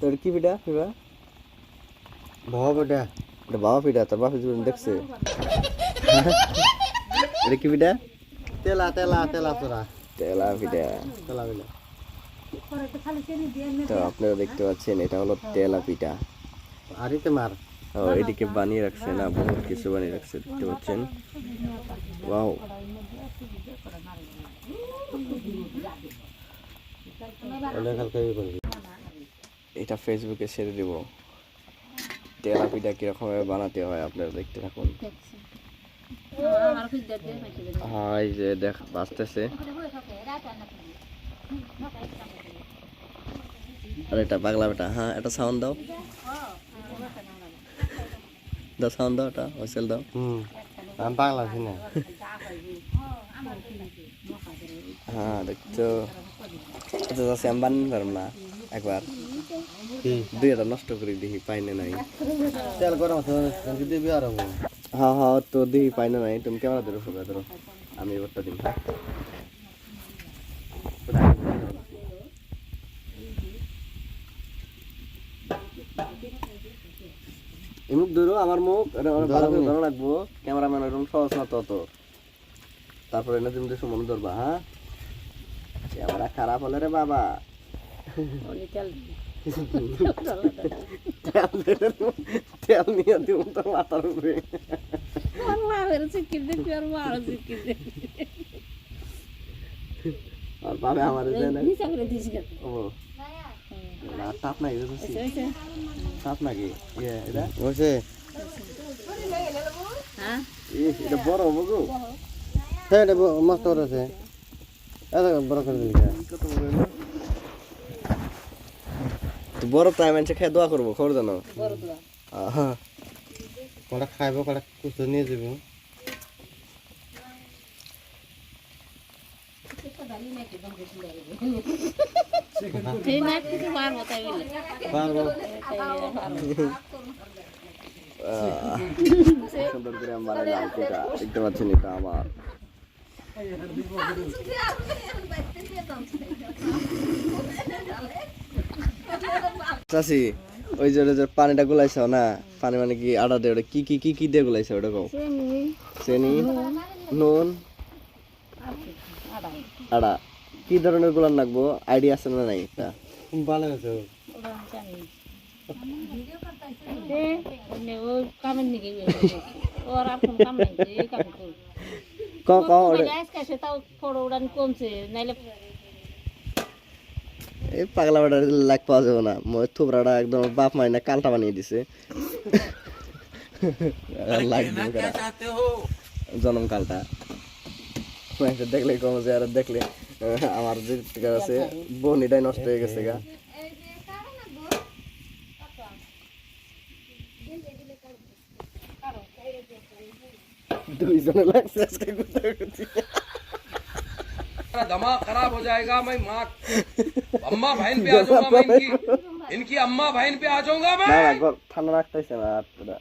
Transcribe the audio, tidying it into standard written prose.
তোর কি পিঠা পিঠা বাবা পিঠা এটা বাবা পিঠা তোর বাপে জীবন দেখছে এটা কি পিঠা তেলা তেলা তেলা তোরা তেলা পিঠা তেলা পিঠা তো আপনারা দেখতে পাচ্ছেন এটা হলো তেলা পিঠা আরিতে মার ও এদিকে বানিয়ে রাখছে না বহুত কিছু বানিয়ে রাখছে দেখতে পাচ্ছেন ওয়াও অনেক হালকা করবি এটা ফেসবুকে ছেড়ে দিব তেলা পিঠা কিরকম ভাবে বানাতে হয় আপনারা দেখতে থাকুন হ্যাঁ এই যে দেখ বাজতেছে আর এটা পাগলা বেটা হ্যাঁ এটা সাউন্ড দাও দাও সাউন্ড দাও এটা হোসেল দাও আমি পাগলা আছি না হ্যাঁ দেখছো এটা তো আমি বানিয়ে পারলাম না একবার দুইটা নষ্ট করে দেখি পাইনে নাই তেল গরম আছে দিবি আর হ্যাঁ হ্যাঁ তো দেখি পাইনে নাই তুমি ক্যামেরা ধরো সবাই ধরো আমি এবারটা দিন হ্যাঁ মুখ ধরো আমার মুখ ধরো লাগবো ক্যামেরাম্যান এরকম সহজ না তত তারপরে এনে তুমি দেশো মনে ধরবা হ্যাঁ ক্যামেরা খারাপ হলে রে বাবা তেল নিয়ে দিব তোর মাথার উপরে আর পাবে আমার তাপ নাই তাপ নাকি এটা বসে এটা বড় হবো গো হ্যাঁ এটা মস্ত আছে এত বড় করে দিবি তো বড় তাই মানুষে খেয়ে দোয়া করবো খবর জানো কটা খাইব কটা কুচু নিয়ে যাবো সুন্দর করে আমি বানালাম পিঠা দেখতে পাচ্ছেন এটা আমার চাষি ওই যে পানিটা গুলাইছ না পানি মানে কি আটা দিয়ে ওটা কি কি কি কি দিয়ে গুলাইছ ওটা কও চিনি নুন আটা কি ধরনের গুলান লাগবো আইডিয়া আছে না নাই একটা ভালো আছে এই পাগলা বেটা লাগ পাওয়া যাবে না থুবরাটা একদম বাপ মাই না কালটা বানিয়ে দিছে জনম কালটা দেখলে কম যে আর দেখলে আমার যে আছে বনিটাই নষ্ট হয়ে গেছে গা দুইজনে লাগছে আজকে গুতাগুতি दिमाग खराब हो जाएगा मैं माँ अम्मा बहन पे आ जाऊंगा मैं इनकी अम्मा बहन पे आ जाऊंगा मैं না ঠান্ডা রাখতেছে না